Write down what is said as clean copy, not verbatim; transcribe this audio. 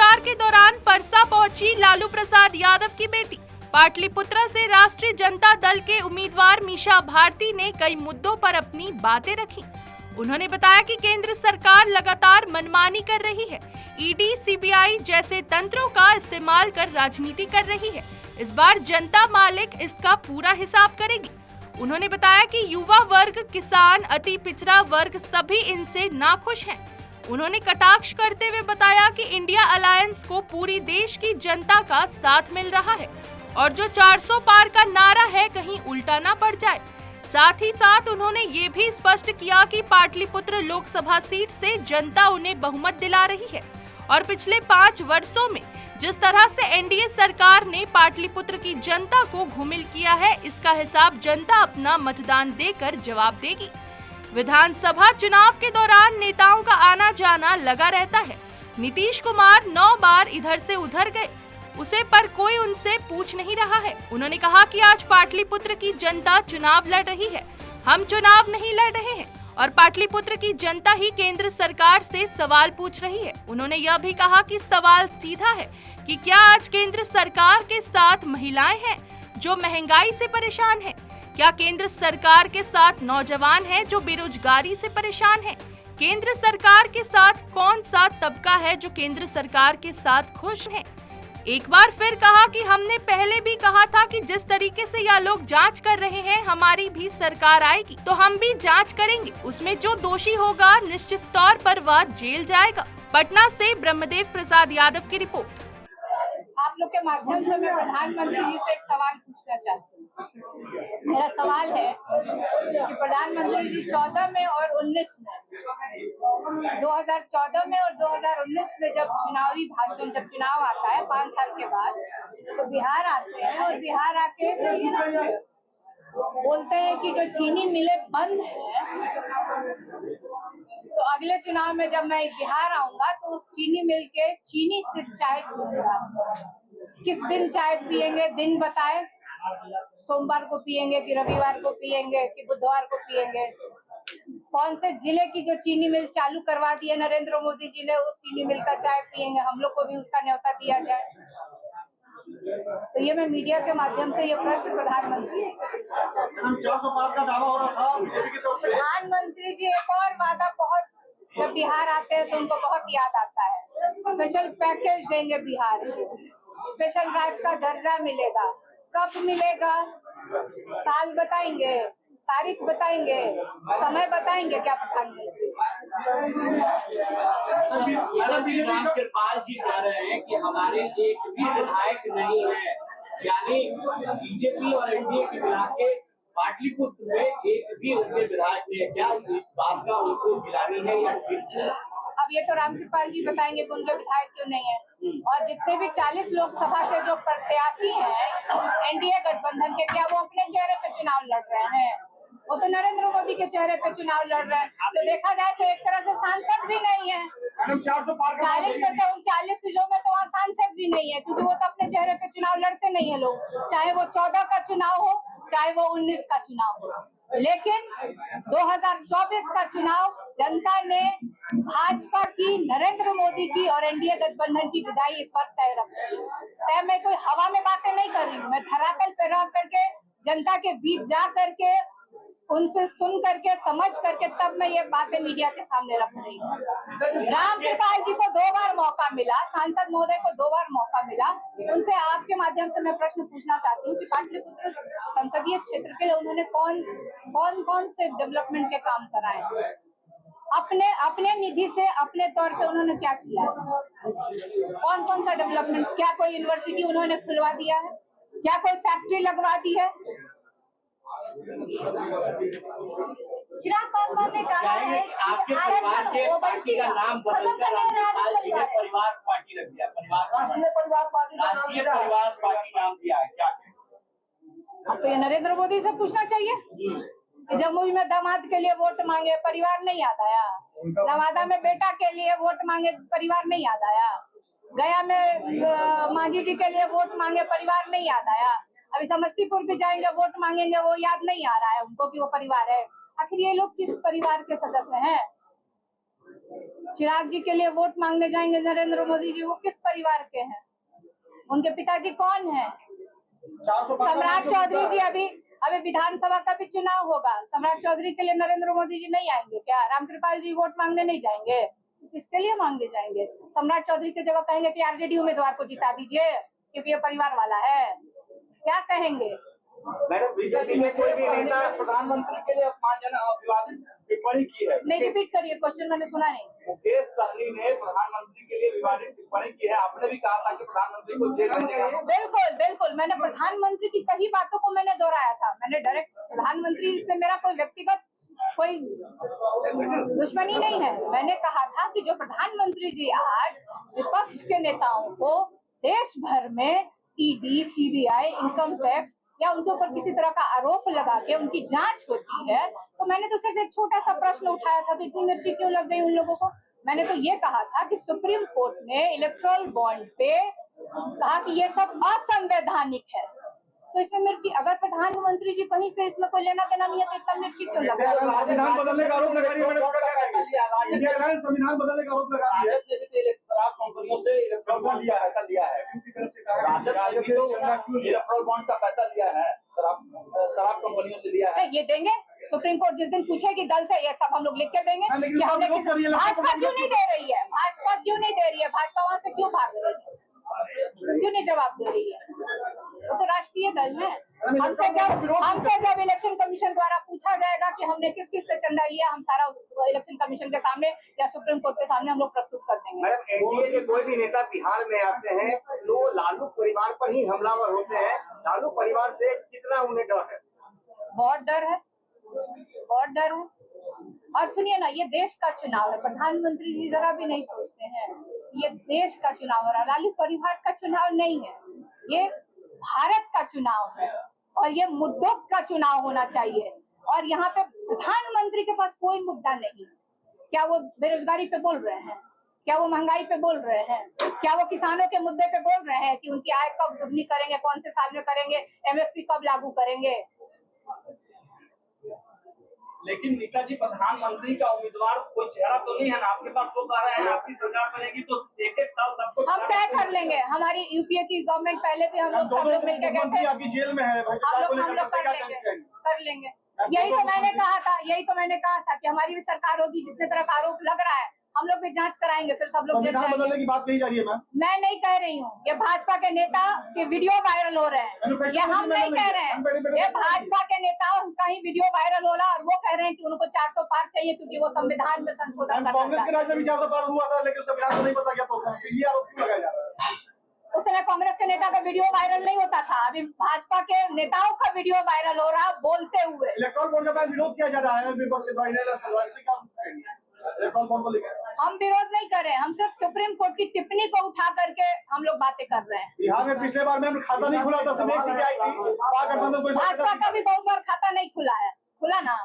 प्रचार के दौरान परसा पहुंची लालू प्रसाद यादव की बेटी। पाटलिपुत्र से राष्ट्रीय जनता दल के उम्मीदवार मीसा भारती ने कई मुद्दों पर अपनी बातें रखी। उन्होंने बताया कि केंद्र सरकार लगातार मनमानी कर रही है, ईडी, सीबीआई जैसे तंत्रों का इस्तेमाल कर राजनीति कर रही है। इस बार जनता मालिक इसका पूरा हिसाब करेगी। उन्होंने बताया कि युवा वर्ग, किसान, अति पिछड़ा वर्ग सभी इनसे नाखुश हैं। उन्होंने कटाक्ष करते हुए बताया कि इंडिया अलायंस को पूरी देश की जनता का साथ मिल रहा है और जो 400 पार का नारा है कहीं उल्टा ना पड़ जाए। साथ ही साथ उन्होंने ये भी स्पष्ट किया कि पाटलिपुत्र लोकसभा सीट से जनता उन्हें बहुमत दिला रही है और पिछले 5 वर्षों में जिस तरह से एनडीए सरकार ने पाटलिपुत्र की जनता को घुमिल किया है, इसका हिसाब जनता अपना मतदान देकर जवाब देगी। विधानसभा चुनाव के दौरान नेताओं का आना जाना लगा रहता है। नीतीश कुमार 9 बार इधर से उधर गए, उसे पर कोई उनसे पूछ नहीं रहा है। उन्होंने कहा कि आज पाटलिपुत्र की जनता चुनाव लड़ रही है, हम चुनाव नहीं लड़ रहे हैं और पाटलिपुत्र की जनता ही केंद्र सरकार से सवाल पूछ रही है। उन्होंने यह भी कहा कि सवाल सीधा है कि क्या आज केंद्र सरकार के साथ महिलाएं हैं जो महंगाई से परेशान हैं? क्या केंद्र सरकार के साथ नौजवान हैं जो बेरोजगारी से परेशान हैं? केंद्र सरकार के साथ कौन सा तबका है जो केंद्र सरकार के साथ खुश है? एक बार फिर कहा कि हमने पहले भी कहा था कि जिस तरीके से यह लोग जांच कर रहे हैं, हमारी भी सरकार आएगी तो हम भी जांच करेंगे, उसमें जो दोषी होगा निश्चित तौर पर वह जेल जाएगा। पटना से ब्रह्मदेव प्रसाद यादव की रिपोर्ट। आप लोग के माध्यम से मैं प्रधानमंत्री जी से एक सवाल पूछना चाहती हूँ। मेरा सवाल है कि प्रधानमंत्री जी 14 में और 19 में 2014 में और 2019 में जब चुनाव आता है 5 साल के बाद, तो बिहार आते हैं और बिहार आके बोलते हैं कि जो चीनी मिलें बंद है, तो अगले चुनाव में जब मैं बिहार आऊंगा तो उस चीनी मिल के चीनी से चाय पीऊंगा। किस दिन चाय पिएंगे, दिन बताए, सोमवार को पिएंगे कि रविवार को पिएंगे कि बुधवार को पिएंगे? कौन से जिले की जो चीनी मिल चालू करवा दी है नरेंद्र मोदी जी ने, उस चीनी मिल का चाय पिएंगे? हम लोग को भी उसका न्योता दिया जाए। तो ये मैं मीडिया के माध्यम से ये प्रश्न प्रधानमंत्री जी से पूछना चाहती हूँ। प्रधानमंत्री जी एक और वादा बहुत, जब बिहार आते हैं तो उनको बहुत याद आता है। स्पेशल पैकेज देंगे बिहार को, स्पेशल राज्य का दर्जा मिलेगा। कब मिलेगा? साल बताएंगे, तारीख बताएंगे, समय बताएंगे क्या प्रधानमंत्री? रामकृपाल जी कह रहे हैं कि हमारे एक भी विधायक नहीं है, यानी बीजेपी और एनडीए की मिला के पाटलिपुत्र में एक भी उनके विधायक नहीं है। क्या इस बात का उनको गिलानी है या फिर? अब ये तो रामकृपाल जी बताएंगे कि उनके विधायक क्यों नहीं है। और जितने भी 40 लोकसभा के जो प्रत्याशी हैं एनडीए गठबंधन के, क्या वो अपने चेहरे पे चुनाव लड़ रहे हैं? वो तो नरेंद्र मोदी के चेहरे पे चुनाव लड़ रहे हैं। तो देखा जाए तो एक तरह से सांसद भी नहीं है। 40 में से 39 सीटों में तो वहाँ सांसद भी नहीं है, क्योंकि वो तो अपने चेहरे पे चुनाव लड़ते नहीं है लोग, चाहे वो 14 का चुनाव हो चाहे वो 19 का चुनाव हो। लेकिन 2024 का चुनाव जनता ने भाजपा की, नरेंद्र मोदी की और एनडीए गठबंधन की विदाई इस वक्त तय रखी है। मैं कोई हवा में बातें नहीं कर रही हूँ, मैं धरातल पे रह करके जनता के बीच जा करके उनसे सुन करके समझ करके तब मैं ये बातें मीडिया के सामने रख रही हूँ। रामकृपाल जी को 2 बार मौका मिला, सांसद महोदय को 2 बार मौका मिला। उनसे आपके माध्यम से मैं प्रश्न पूछना चाहती हूँ कि पाटलिपुत्र संसदीय क्षेत्र के लिए उन्होंने कौन से डेवलपमेंट के काम कराए? अपने निधि से अपने तौर पे उन्होंने क्या किया? कौन सा डेवलपमेंट? क्या कोई यूनिवर्सिटी उन्होंने खुलवा दिया है? क्या कोई फैक्ट्री लगवा दी है? चिराग पासवान ने कहा है कि आपके परिवार के पार्टी का नाम बदलकर परिवार पार्टी रख दिया, राष्ट्रीय परिवार पार्टी नाम दिया है, क्या? अब तो ये नरेंद्र मोदी से पूछना चाहिए कि जमुई में दामाद के लिए वोट मांगे, परिवार नहीं याद आया? नवादा में बेटा के लिए वोट मांगे, परिवार नहीं याद आया? गया में मांझी जी के लिए वोट मांगे, परिवार नहीं याद आया? अभी समस्तीपुर भी जाएंगे, वोट मांगेंगे, वो याद नहीं आ रहा है उनको कि वो परिवार है। आखिर ये लोग किस परिवार के सदस्य हैं? चिराग जी के लिए वोट मांगने जाएंगे नरेंद्र मोदी जी, वो किस परिवार के हैं? उनके पिताजी कौन हैं? सम्राट चौधरी जी, अभी विधानसभा का भी चुनाव होगा, सम्राट चौधरी के लिए नरेंद्र मोदी जी नहीं आएंगे क्या? रामकृपाल जी वोट मांगने नहीं जाएंगे तो किसके लिए मांगने जाएंगे? सम्राट चौधरी की जगह कहेंगे कि आरजेडी उम्मीदवार को जिता दीजिए क्योंकि ये परिवार वाला है, क्या कहेंगे? मैडम, बीजेपी में कोई भी नेता प्रधानमंत्री के लिए अपमानजनक विवादित टिप्पणी की है। नहीं, रिपीट करिए क्वेश्चन, मैंने सुना नहीं। मुकेश सहनी ने प्रधानमंत्री के लिए विवादित टिप्पणी की है। आपने भी कहा था कि प्रधानमंत्री को जेल भेजने का। बिल्कुल बिल्कुल, मैंने प्रधानमंत्री की कई बातों को मैंने दोहराया था। मैंने डायरेक्ट प्रधानमंत्री से मेरा कोई व्यक्तिगत कोई दुश्मनी नहीं है। मैंने कहा था कि जो प्रधानमंत्री जी आज विपक्ष के नेताओं को देश भर में ईडी, सीबीआई, इनकम टैक्स या उनके ऊपर किसी तरह का आरोप लगा के उनकी जांच होती है, तो मैंने तो सिर्फ एक छोटा सा प्रश्न उठाया था, तो इतनी मिर्ची क्यों लग गई उन लोगों को? मैंने तो ये कहा था कि सुप्रीम कोर्ट ने इलेक्टोरल बॉन्ड पे कहा कि ये सब असंवैधानिक है, तो इसमें मिर्ची, अगर प्रधानमंत्री जी कहीं से इसमें कोई लेना देना नहीं है तो इतना मिर्ची क्यों लग रहा है? संविधान बदलने का आरोप लगा रही है मैडम, संविधान बदलने का आरोप लगा रही है। शराब कंपनियों से इलेक्ट्रॉल पैसा लिया है, राजद ने तो इलेक्ट्रॉल बॉन्ड का पैसा लिया है, शराब कंपनियों से लिया है। ये देंगे? सुप्रीम कोर्ट जिस दिन पूछेगी दल से, ये सब हम लोग लिख के देंगे कि हमने भाजपा क्यों नहीं दे रही है, भाजपा क्यों नहीं दे रही है, भाजपा वहां से क्यों भाग रही है, क्यों नहीं जवाब दे रही है? वो तो राष्ट्रीय दल है। हमसे जब इलेक्शन कमीशन द्वारा पूछा जाएगा कि हमने किस किस से चंदा लिया, हम सारा उस इलेक्शन कमीशन के सामने या सुप्रीम कोर्ट के सामने हम लोग प्रस्तुत कर देंगे। मैडम, एनडीए के कोई भी नेता बिहार में आते हैं तो लालू परिवार पर ही हमलावर होते हैं। लालू परिवार से कितना उन्हें डर है? बहुत डर है, बहुत डर है। और सुनिए ना, ये देश का चुनाव है, प्रधानमंत्री जी जरा भी नहीं सोचते हैं ये देश का चुनाव है, लालू परिवार का चुनाव नहीं है, ये भारत का चुनाव है और ये मुद्दों का चुनाव होना चाहिए। और यहाँ पे प्रधानमंत्री के पास कोई मुद्दा नहीं। क्या वो बेरोजगारी पे बोल रहे हैं? क्या वो महंगाई पे बोल रहे हैं? क्या वो किसानों के मुद्दे पे बोल रहे हैं कि उनकी आय कब दुगनी करेंगे, कौन से साल में करेंगे, एमएसपी कब लागू करेंगे? लेकिन नीता जी, प्रधानमंत्री का उम्मीदवार कोई चेहरा तो नहीं है ना आपके पास? वो कह रहे हैं आपकी सरकार बनेगी तो एक एक साल सबको हम तय कर लेंगे। हमारी यूपीए की गवर्नमेंट पहले भी हम लोग सब लोग मिलकर गए थे, आपकी जेल में है, हम लोग कर लेंगे। यही तो मैंने कहा था कि हमारी भी सरकार होगी, जितने तरह का आरोप लग रहा है हम लोग भी जांच कराएंगे, फिर सब लोग जेल जाएंगे। बदलने की बात कही जा रही है मैम। मैं नहीं कह रही हूँ, ये भाजपा के नेता के वीडियो वायरल हो रहे हैं, ये हम नहीं कह रहे हैं, ये भाजपा के नेता का ही वीडियो वायरल हो रहा है और वो कह रहे हैं कि उनको 400 पार चाहिए क्योंकि वो संविधान में संशोधन करना चाहते हैं। कांग्रेस के राज में भी 400 पार हुआ था, लेकिन संविधान को नहीं पता क्या, तो ये आरोप क्यों लगाया जा रहा है? उस समय कांग्रेस के नेता का वीडियो वायरल नहीं होता था, अभी भाजपा के नेताओं का वीडियो वायरल हो रहा है बोलते हुए। इलेक्ट्रॉल बॉन्ड का विरोध किया जा रहा है विपक्ष द्वारा, इलेक्ट्रॉल बॉन्ड को लेकर हम विरोध नहीं कर रहे हैं, हम सिर्फ सुप्रीम कोर्ट की टिप्पणी को उठा करके हम लोग बातें कर रहे हैं। बिहार में पिछले बार में खाता नहीं खुला था, भाजपा का भी बहुत बार खाता नहीं खुला है, खुला ना।